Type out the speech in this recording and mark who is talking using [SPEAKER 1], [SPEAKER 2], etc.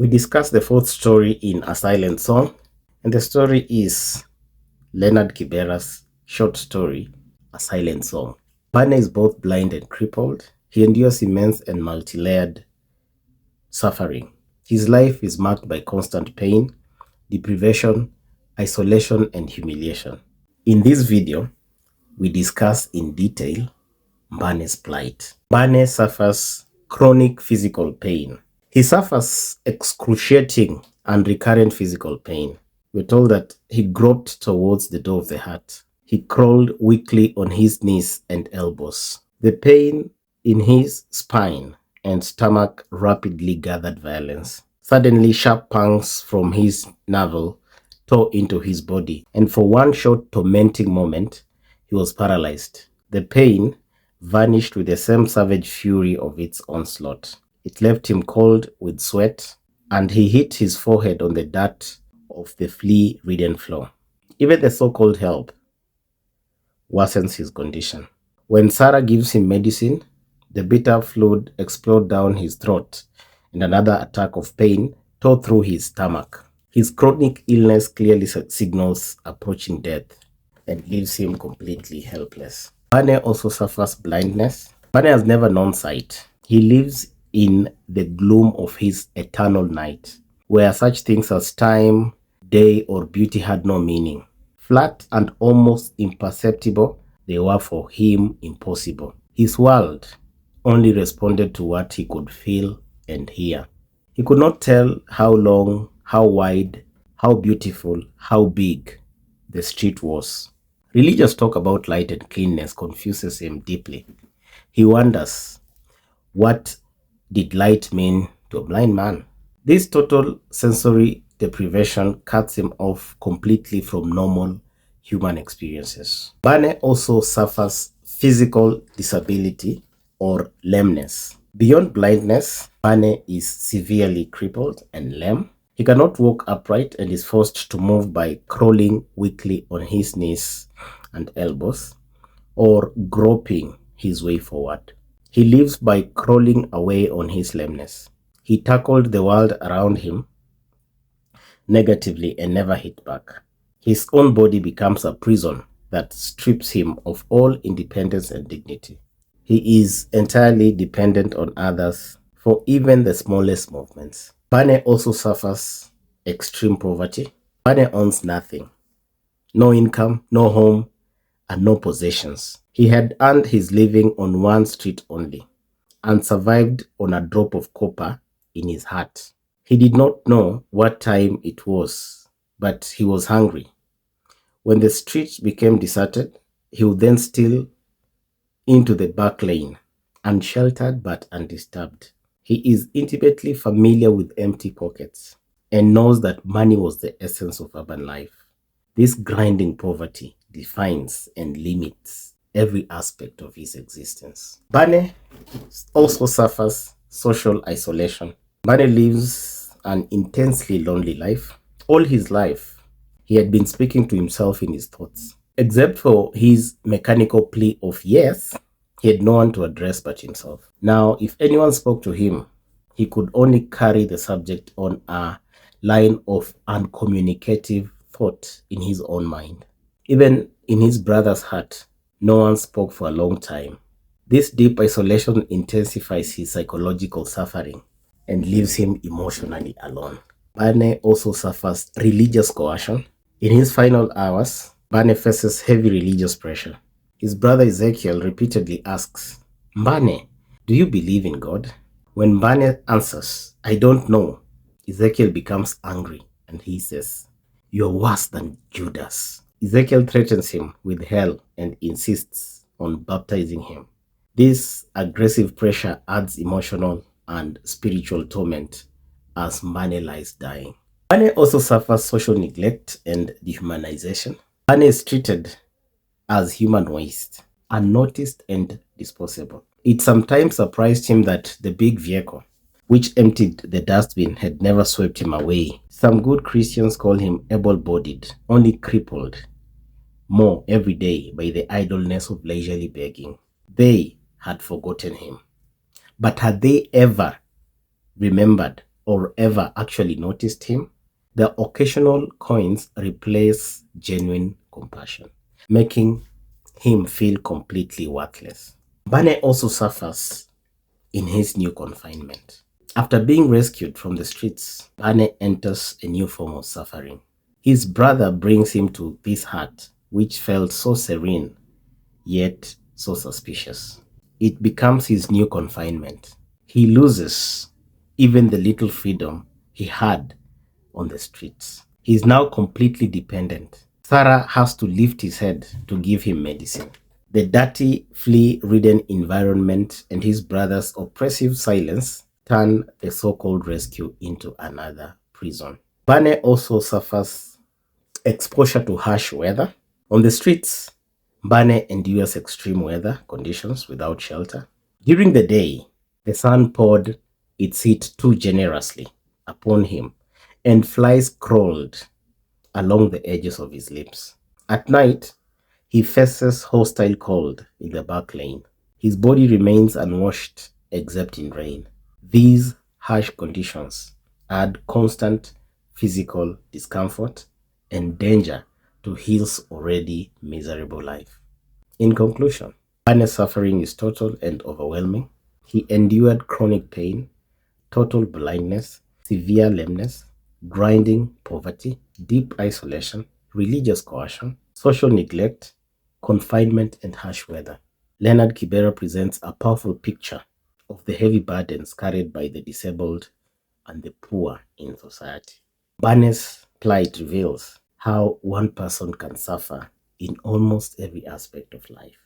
[SPEAKER 1] We discussed the fourth story in A Silent Song, and the story is Leonard Kibera's short story, A Silent Song. Bane is both blind and crippled. He endures immense and multi-layered suffering. His life is marked by constant pain, deprivation, isolation, and humiliation. In this video, we discuss in detail Mbane's plight. Bane suffers chronic physical pain. He suffers excruciating and recurrent physical pain. We're told that he groped towards the door of the hut. He crawled weakly on his knees and elbows. The pain in his spine and stomach rapidly gathered violence. Suddenly, sharp pangs from his navel tore into his body, and for one short tormenting moment, he was paralyzed. The pain vanished with the same savage fury of its onslaught. It left him cold with sweat, and he hit his forehead on the dirt of the flea-ridden floor. Even the so-called help worsens his condition. When Sarah gives him medicine, the bitter fluid explodes down his throat, and another attack of pain tore through his stomach. His chronic illness clearly signals approaching death and leaves him completely helpless. Bane also suffers blindness. Bane has never known sight. He lives in the gloom of his eternal night, where such things as time, day, or beauty had no meaning. Flat and almost imperceptible, they were for him impossible. His world only responded to what he could feel and hear. He could not tell how long, how wide, how beautiful, how big the street was. Religious talk about light and cleanness confuses him deeply. He wonders, what did light mean to a blind man? This total sensory deprivation cuts him off completely from normal human experiences. Bane also suffers physical disability or lameness. Beyond blindness, Bane is severely crippled and lame. He cannot walk upright and is forced to move by crawling weakly on his knees and elbows or groping his way forward. He lives by crawling away on his lameness. He tackled the world around him negatively and never hit back. His own body becomes a prison that strips him of all independence and dignity. He is entirely dependent on others for even the smallest movements. Bane also suffers extreme poverty. Bane owns nothing. No income, no home, and no possessions. He had earned his living on one street only and survived on a drop of copper in his hut. He did not know what time it was, but he was hungry. When the street became deserted, he would then steal into the back lane, unsheltered but undisturbed. He is intimately familiar with empty pockets and knows that money was the essence of urban life. This grinding poverty defines and limits every aspect of his existence. Bane also suffers social isolation. Bane lives an intensely lonely life. All his life, he had been speaking to himself in his thoughts. Except for his mechanical plea of yes, he had no one to address but himself. Now, if anyone spoke to him, he could only carry the subject on a line of uncommunicative thought in his own mind. Even in his brother's hut, no one spoke for a long time. This deep isolation intensifies his psychological suffering and leaves him emotionally alone. Bane also suffers religious coercion. In his final hours, Bane faces heavy religious pressure. His brother Ezekiel repeatedly asks, Mbane, do you believe in God? When Mbane answers, I don't know, Ezekiel becomes angry and he says, you're worse than Judas. Ezekiel threatens him with hell and insists on baptizing him. This aggressive pressure adds emotional and spiritual torment as Mbane lies dying. Bane also suffers social neglect and dehumanization. Bane is treated as human waste, unnoticed and disposable. It sometimes surprised him that the big vehicle, which emptied the dustbin, had never swept him away. Some good Christians call him able-bodied, only crippled more every day by the idleness of leisurely begging. They had forgotten him. But had they ever remembered or ever actually noticed him. The occasional coins replace genuine compassion, making him feel completely worthless. Bane also suffers in his new confinement. After being rescued from the streets, Bane enters a new form of suffering. His brother brings him to this hut, which felt so serene, yet so suspicious. It becomes his new confinement. He loses even the little freedom he had on the streets. He is now completely dependent. Sarah has to lift his head to give him medicine. The dirty, flea-ridden environment and his brother's oppressive silence turn the so-called rescue into another prison. Bane also suffers exposure to harsh weather. On the streets, Bane endures extreme weather conditions without shelter. During the day, the sun poured its heat too generously upon him, and flies crawled along the edges of his lips. At night, he faces hostile cold in the back lane. His body remains unwashed except in rain. These harsh conditions add constant physical discomfort and danger to his already miserable life. In conclusion, Bane's suffering is total and overwhelming. He endured chronic pain, total blindness, severe lameness, grinding poverty, deep isolation, religious coercion, social neglect, confinement, and harsh weather. Leonard Kibera presents a powerful picture of the heavy burdens carried by the disabled and the poor in society. Bane's plight reveals how one person can suffer in almost every aspect of life.